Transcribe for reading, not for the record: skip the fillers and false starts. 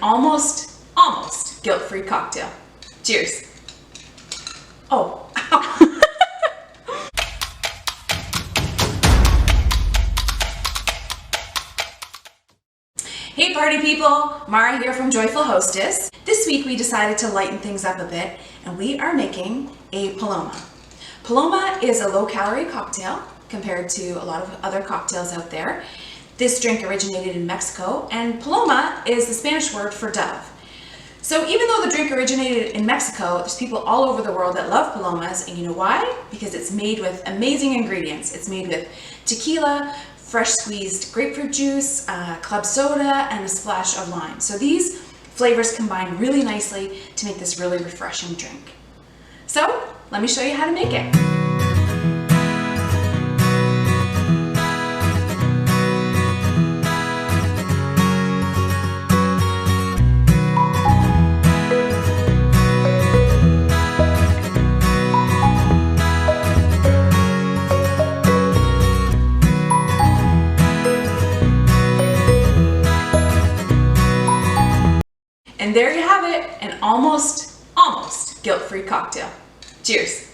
almost guilt-free cocktail. Cheers. Oh. Hey party people, Mara here from Joyful Hostess. This week we decided to lighten things up a bit and we are making a Paloma. Paloma is a low-calorie cocktail compared to a lot of other cocktails out there. This drink originated in Mexico and Paloma is the Spanish word for dove. So even though the drink originated in Mexico, there's people all over the world that love Palomas, and you know why? Because it's made with amazing ingredients. It's made with tequila, fresh squeezed grapefruit juice, club soda, and a splash of lime. So these flavors combine really nicely to make this really refreshing drink. So let me show you how to make it. And there you have it, an almost guilt-free cocktail. Cheers.